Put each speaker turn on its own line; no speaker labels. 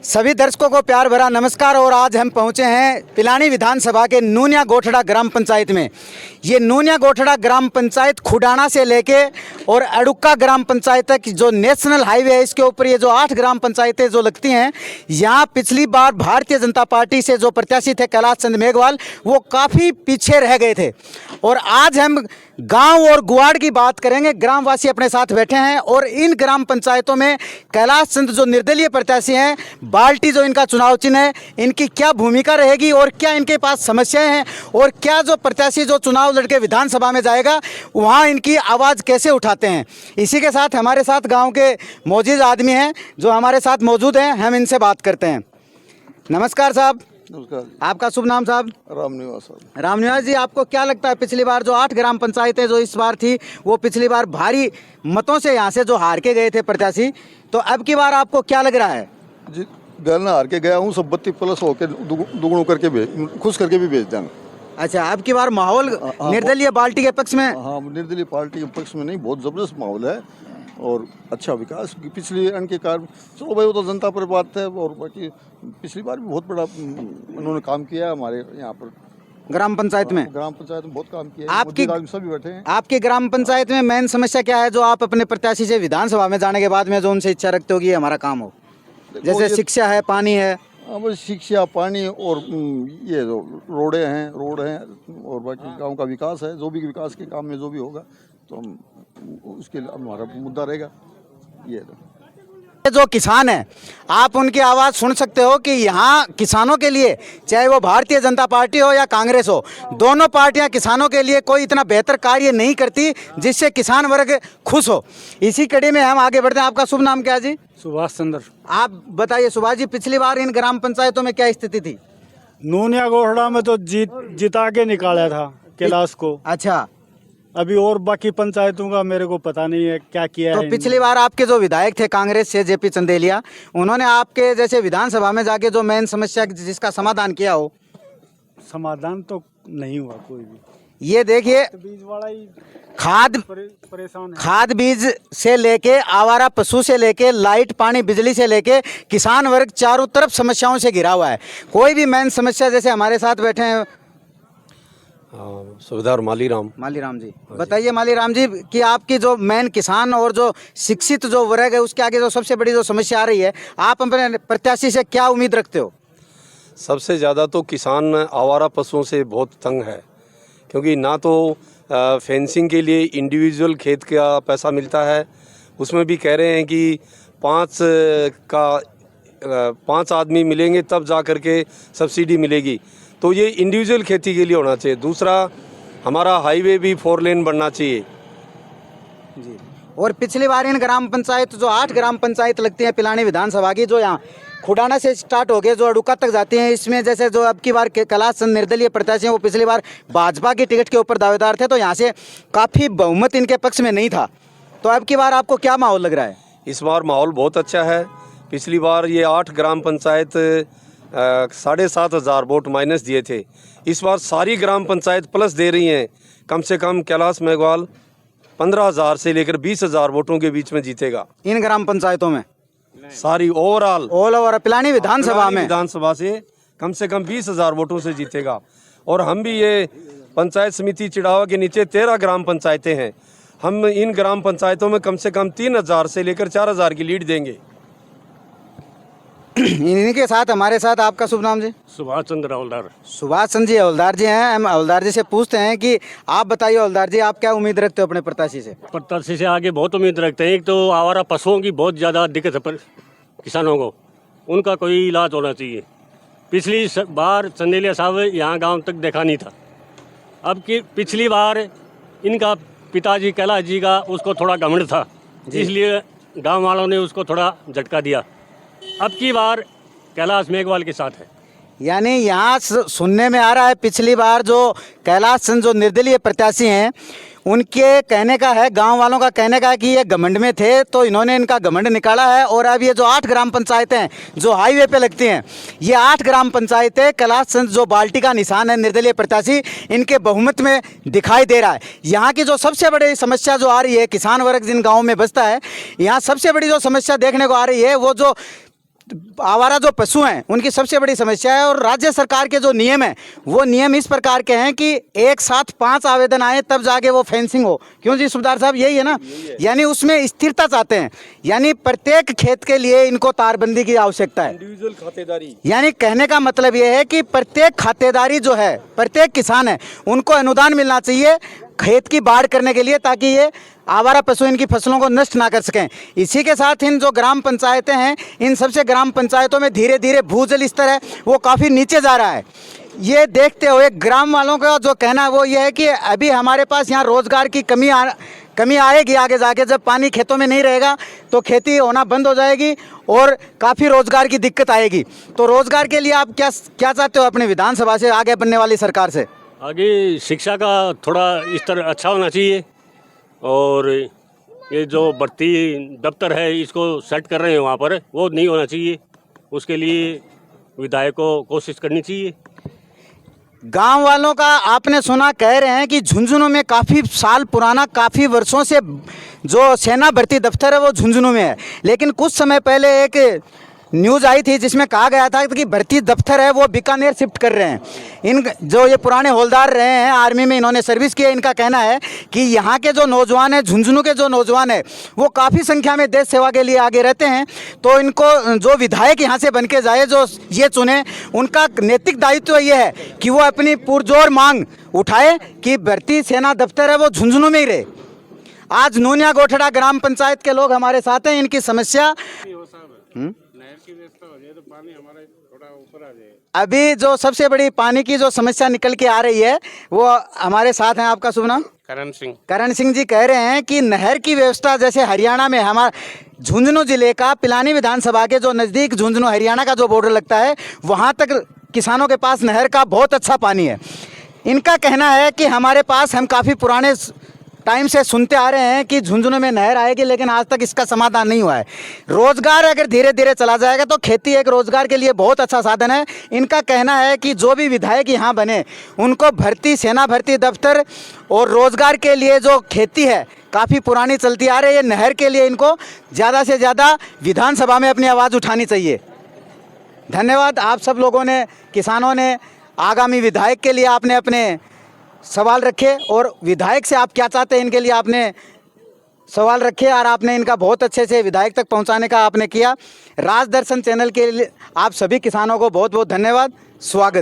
सभी दर्शकों को प्यार भरा नमस्कार। और आज हम पहुंचे हैं पिलानी विधानसभा के नूनिया गोठड़ा ग्राम पंचायत में। ये नूनिया गोठड़ा ग्राम पंचायत खुडाना से लेके और अड़ुक्का ग्राम पंचायत तक जो नेशनल हाईवे है, इसके ऊपर ये जो 8 ग्राम पंचायतें जो लगती हैं, यहाँ पिछली बार भारतीय जनता पार्टी से जो प्रत्याशी थे कैलाश चंद मेघवाल, वो काफ़ी पीछे रह गए थे। और आज हम गांव और गुआड़ की बात करेंगे। ग्रामवासी अपने साथ बैठे हैं और इन ग्राम पंचायतों में कैलाश चंद जो निर्दलीय प्रत्याशी हैं, बाल्टी जो इनका चुनाव चिन्ह है, इनकी क्या भूमिका रहेगी और क्या इनके पास समस्याएं हैं और क्या जो प्रत्याशी जो चुनाव लड़के विधानसभा में जाएगा वहां इनकी आवाज़ कैसे उठाते हैं। इसी के साथ हमारे साथ गाँव के मौजूद आदमी हैं जो हमारे साथ मौजूद हैं, हम इनसे बात करते हैं। नमस्कार साहब।
नमस्कार।
आपका शुभ नाम साहब?
रामनिवास साहब।
रामनिवास जी, आपको क्या लगता है पिछली बार जो 8 ग्राम पंचायतें जो इस बार थी, वो पिछली बार भारी मतों से यहाँ से जो हार के गए थे प्रत्याशी, तो अब की बार आपको क्या लग रहा है?
जी, गलना हार के गया हूँ, सब 32+ होके दुगुणों करके भेज, खुश करके भी भेज देंगे।
अच्छा, अब की बार माहौल निर्दलीय पार्टी के पक्ष में?
हाँ, निर्दलीय पार्टी के पक्ष में नहीं, बहुत ज़बरदस्त माहौल है और अच्छा विकास पिछली के कारण। चलो भाई, वो तो जनता पर बात है। और बाकी पिछली बार भी बहुत बड़ा उन्होंने काम किया है हमारे यहाँ पर
ग्राम पंचायत में।
ग्राम पंचायत में बहुत काम किया है।
आपकी
सभी बैठे हैं।
आपकी ग्राम पंचायत में मेन समस्या क्या है जो आप अपने प्रत्याशी से विधानसभा में जाने के बाद में जो उनसे इच्छा रखते हो कि ये हमारा काम हो? जैसे शिक्षा है, पानी है।
अब शिक्षा, पानी और ये जो रोड हैं और बाकी गांव का विकास है। जो भी विकास के काम में जो भी होगा तो हम उसके लिए हमारा मुद्दा रहेगा। ये
जो किसान है, आप उनकी आवाज़ सुन सकते हो कि यहाँ किसानों के लिए, चाहे वो भारतीय जनता पार्टी हो या कांग्रेस हो, दोनों पार्टियाँ किसानों के लिए कोई इतना बेहतर कार्य नहीं करती जिससे किसान वर्ग खुश हो। इसी कड़ी में हम आगे बढ़ते हैं। आपका शुभ नाम क्या जी?
सुभाष चंद्र।
आप बताइए सुभाष जी, पिछली बार इन ग्राम पंचायतों में क्या स्थिति थी?
नूनिया गोठड़ा में तो जिता के निकाला था कैलाश को।
अच्छा,
अभी और बाकी पंचायतों का मेरे को पता नहीं है क्या किया
तो
है।
पिछली बार आपके जो विधायक थे कांग्रेस से जेपी चंदेलिया, उन्होंने आपके जैसे विधानसभा में जाके जो मेन समस्या जिसका समाधान किया हो?
समाधान तो नहीं हुआ कोई भी।
ये देखिए,
बीज वाला ही परेशान है।
खाद बीज से लेके आवारा पशु से लेके लाइट, पानी, बिजली से लेके किसान वर्ग चारों तरफ समस्याओं से घिरा हुआ है। कोई भी मेन समस्या, जैसे हमारे साथ बैठे हैं
सुबेदार मालीराम
जी, बताइए मालीराम जी कि आपकी जो मेन किसान और जो शिक्षित जो वर्ग है उसके आगे जो सबसे बड़ी जो समस्या आ रही है, आप अपने प्रत्याशी से क्या उम्मीद रखते हो?
सबसे ज़्यादा तो किसान आवारा पशुओं से बहुत तंग है, क्योंकि ना तो फेंसिंग के लिए इंडिविजुअल खेत का पैसा मिलता है, उसमें भी कह रहे हैं कि 5 आदमी मिलेंगे तब जा कर के सब्सिडी मिलेगी। तो ये इंडिविजुअल खेती के लिए होना चाहिए। दूसरा, हमारा हाईवे भी 4 लेन बनना चाहिए
जी। और पिछली बार इन ग्राम पंचायत जो 8 ग्राम पंचायत लगती हैं पिलानी विधानसभा की, जो यहाँ खुडाना से स्टार्ट हो गए जो अड़ुक्का तक जाती हैं, इसमें जैसे जो अब की बार कैलाश चंद निर्दलीय प्रत्याशी हैं, वो पिछली बार भाजपा की टिकट के ऊपर दावेदार थे, तो यहाँ से काफ़ी बहुमत इनके पक्ष में नहीं था। तो अब की बार आपको क्या माहौल लग रहा है?
इस बार माहौल बहुत अच्छा है। पिछली बार ये 8 ग्राम पंचायत 7,500 वोट माइनस दिए थे। इस बार सारी ग्राम पंचायत प्लस दे रही हैं। कम से कम कैलाश मेघवाल 15,000 से लेकर 20,000 वोटों के बीच में जीतेगा
इन ग्राम पंचायतों में,
सारी ओवरऑल
ऑल ओवर पिलानी विधानसभा
से कम 20,000 वोटों से जीतेगा। और हम भी ये पंचायत समिति चिड़ावा के नीचे 13 ग्राम पंचायतें हैं। हम इन ग्राम पंचायतों में कम से कम 3,000 से लेकर 4,000 की लीड देंगे।
इन्हीं के साथ हमारे साथ, आपका शुभ नाम जी?
सुभाष चंद्र हवलदार।
सुभाष चंद्र जी हवलदार जी हैं। हम हवलदार जी से पूछते हैं कि आप बताइए हवलदार जी, आप क्या उम्मीद रखते हो अपने प्रत्याशी से?
प्रत्याशी से आगे बहुत उम्मीद रखते हैं। एक तो आवारा पशुओं की बहुत ज़्यादा दिक्कत है किसानों को, उनका कोई इलाज होना चाहिए। पिछली बार चंदेलिया साहब यहाँ गांव तक देखा नहीं था। अब की पिछली बार इनका पिताजी कैलाश जी का उसको थोड़ा घमंड था, इसलिए गांव वालों ने उसको थोड़ा झटका दिया। अब की बार कैलाश मेघवाल के साथ है।
यानी यहाँ सुनने में आ रहा है पिछली बार जो कैलाश चंद जो निर्दलीय प्रत्याशी हैं, उनके कहने का है, गांव वालों का कहने का है कि ये घमंड में थे, तो इन्होंने इनका घमंड निकाला है। और अब ये जो 8 ग्राम पंचायतें जो हाईवे पे लगती हैं, ये 8 ग्राम पंचायतें कैलाश चंद जो बाल्टी का निशान है निर्दलीय प्रत्याशी, इनके बहुमत में दिखाई दे रहा है। यहाँ की जो सबसे बड़ी समस्या जो आ रही है, किसान वर्ग जिन गाँव में बसता है, यहाँ सबसे बड़ी जो समस्या देखने को आ रही है, वो जो आवारा जो पशु हैं उनकी सबसे बड़ी समस्या है। और राज्य सरकार के जो नियम हैं वो नियम इस प्रकार के हैं कि एक साथ 5 आवेदन आए तब जाके वो फेंसिंग हो। क्यों जी सुबेदार साहब, यही है ना? यानी उसमें स्थिरता चाहते हैं, यानी प्रत्येक खेत के लिए इनको तारबंदी की आवश्यकता है।
इंडिविजुअल खातेदारी,
यानी कहने का मतलब ये है कि प्रत्येक खातेदारी जो है, प्रत्येक किसान है, उनको अनुदान मिलना चाहिए खेत की बाढ़ करने के लिए, ताकि ये आवारा पशु इनकी फसलों को नष्ट ना कर सकें। इसी के साथ इन जो ग्राम पंचायतें हैं, इन सबसे ग्राम पंचायतों में धीरे धीरे भूजल स्तर है वो काफ़ी नीचे जा रहा है। ये देखते हुए ग्राम वालों का जो कहना है वो ये है कि अभी हमारे पास यहाँ रोज़गार की कमी आएगी आगे जाके। जब पानी खेतों में नहीं रहेगा तो खेती होना बंद हो जाएगी और काफ़ी रोज़गार की दिक्कत आएगी। तो रोज़गार के लिए आप क्या चाहते हो अपने विधानसभा से, आगे बनने वाली सरकार से?
आगे शिक्षा का थोड़ा स्तर अच्छा होना चाहिए, और ये जो भर्ती दफ्तर है इसको सेट कर रहे हैं वहाँ पर, वो नहीं होना चाहिए। उसके लिए विधायक को कोशिश करनी चाहिए।
गांव वालों का आपने सुना, कह रहे हैं कि झुंझुनू में काफ़ी साल पुराना, काफ़ी वर्षों से जो सेना भर्ती दफ्तर है वो झुंझुनू में है। लेकिन कुछ समय पहले एक न्यूज़ आई थी जिसमें कहा गया था कि भर्ती दफ्तर है वो बीकानेर शिफ्ट कर रहे हैं। इन जो ये पुराने हवलदार रहे हैं, आर्मी में इन्होंने सर्विस की है, इनका कहना है कि यहाँ के जो नौजवान हैं, झुंझुनू के जो नौजवान हैं, वो काफ़ी संख्या में देश सेवा के लिए आगे रहते हैं। तो इनको जो विधायक यहाँ से बन के जाए, जो ये चुने, उनका नैतिक दायित्व ये है कि वो अपनी पुरजोर मांग उठाए कि भर्ती सेना दफ्तर है वो झुंझुनू में ही रहे। आज नूनिया गोठड़ा ग्राम पंचायत के लोग हमारे साथ हैं। इनकी समस्या अभी जो सबसे बड़ी पानी की जो समस्या निकल के आ रही है वो हमारे साथ हैं। आपका शुभ नाम?
करण सिंह।
करण सिंह जी कह रहे हैं कि नहर की व्यवस्था, जैसे हरियाणा में हमारा झुंझुनू जिले का पिलानी विधानसभा के जो नज़दीक झुंझुनू हरियाणा का जो बॉर्डर लगता है, वहाँ तक किसानों के पास नहर का बहुत अच्छा पानी है। इनका कहना है कि हमारे पास, हम काफ़ी पुराने टाइम से सुनते आ रहे हैं कि झुंझुनू में नहर आएगी, लेकिन आज तक इसका समाधान नहीं हुआ है। रोज़गार अगर धीरे धीरे चला जाएगा तो खेती एक रोज़गार के लिए बहुत अच्छा साधन है। इनका कहना है कि जो भी विधायक यहाँ बने उनको भर्ती, सेना भर्ती दफ्तर और रोज़गार के लिए जो खेती है काफ़ी पुरानी चलती आ रही है, नहर के लिए इनको ज़्यादा से ज़्यादा विधानसभा में अपनी आवाज़ उठानी चाहिए। धन्यवाद आप सब लोगों ने, किसानों ने। आगामी विधायक के लिए आपने अपने सवाल रखे और विधायक से आप क्या चाहते हैं इनके लिए आपने सवाल रखे, और आपने इनका बहुत अच्छे से विधायक तक पहुंचाने का आपने किया। राज दर्शन चैनल के लिए आप सभी किसानों को बहुत बहुत धन्यवाद, स्वागत।